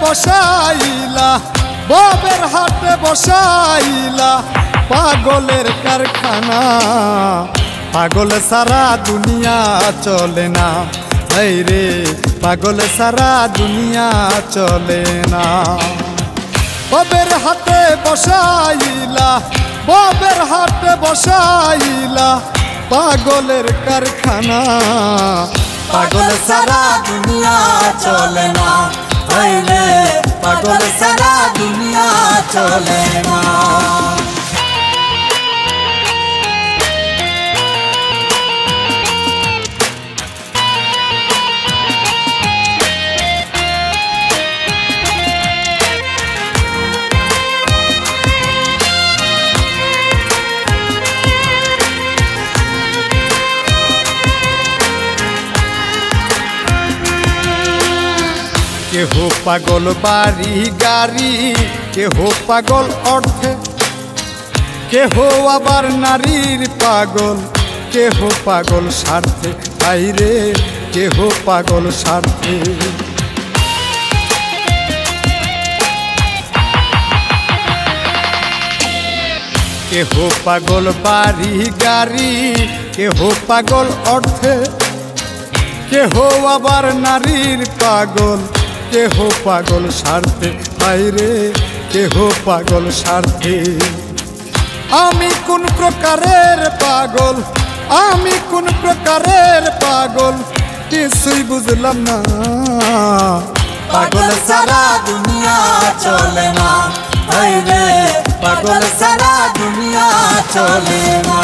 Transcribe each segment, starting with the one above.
বসাইলা ববের হাটে বসাইলা পাগলের কারখানা পাগল সারা দুনিয়া চলে না এই রে পাগল সারা দুনিয়া চলে না ববের হাটে বসাইলা ববের হাটে বসাইলা পাগলের কারখানা পাগল সারা দুনিয়া চলে না এই রে পাগল সারা দুনিয়া চলে না কেহ পাগল বাড়ি গাড়ি কেহ পাগল অর্থে কেহ আবার নারীর পাগল কেহ পাগল স্বার্থে বাইরে কেহ পাগল স্বার্থে কেহ পাগল বাড়ি গাড়ি কেহ পাগল অর্থে কেহ আবার নারীর পাগল কেহ পাগল স্বার্থে বাইরে কেহ পাগল স্বার্থে আমি কোন প্রকারের পাগল আমি কোন প্রকারের পাগল কিছুই বুঝলাম না পাগল সারা দুনিয়া চলে না এই রে পাগল সারা দুনিয়া চলে না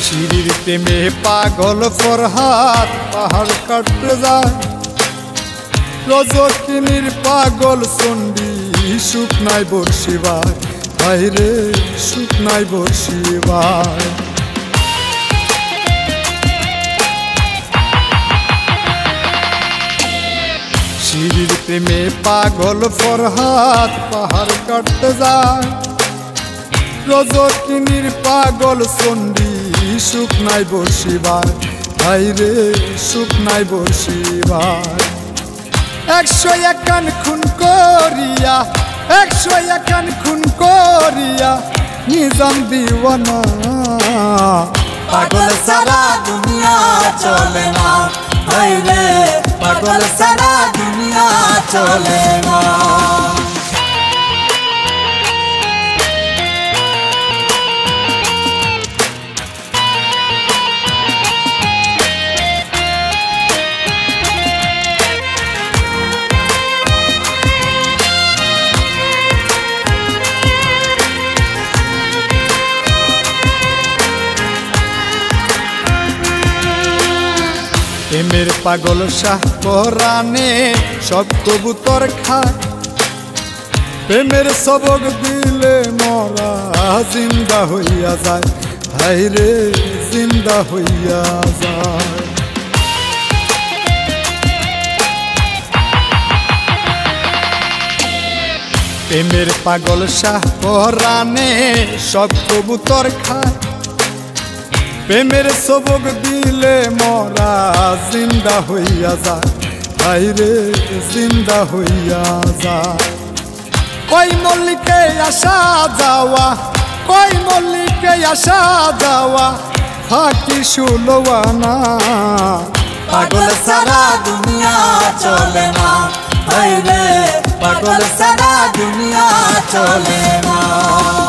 শিরির প্রেমে পাগল ফরহাদ পাহাড় কাটতে যায় রজকিনীর পাগল চণ্ডী সুখ নাই বর্ষিবার বাইরে সুখ নাই বর্ষিবার শিরির প্রেমে পাগল ফরহাদ পাহাড় কাটতে যায় রজকিনীর পাগল চণ্ডী সুখ নাই বর্ষিবার বাইরে সুখ নাই বর্ষিবার 101 খুন করিয়া 101 খুন করিয়া নিজাম দিওয়ানা পাগল সারা দুনিয়া চলে না এই রে পাগল সারা দুনিয়া চলে না প্রেমের পাগল শাহ পরাণে সব কবুতর খায় প্রেমের সবক দিলে মরা জিন্দা হইয়া যায় হায় রে জিন্দা হইয়া যায় প্রেমের পাগল শাহ পরাণে সব কবুতর খায় প্রেমের সবক দিলে মরা জিন্দা হইয়া যায় হায় রে জিন্দা হইয়া যায় কই মল্লিকে আসা যাওয়া কই মল্লিকে আসা যাওয়া ফাঁকি সুলওয়ানা পাগল সারা দুনিয়া চলে না এই রে পাগল সারা দুনিয়া চলে না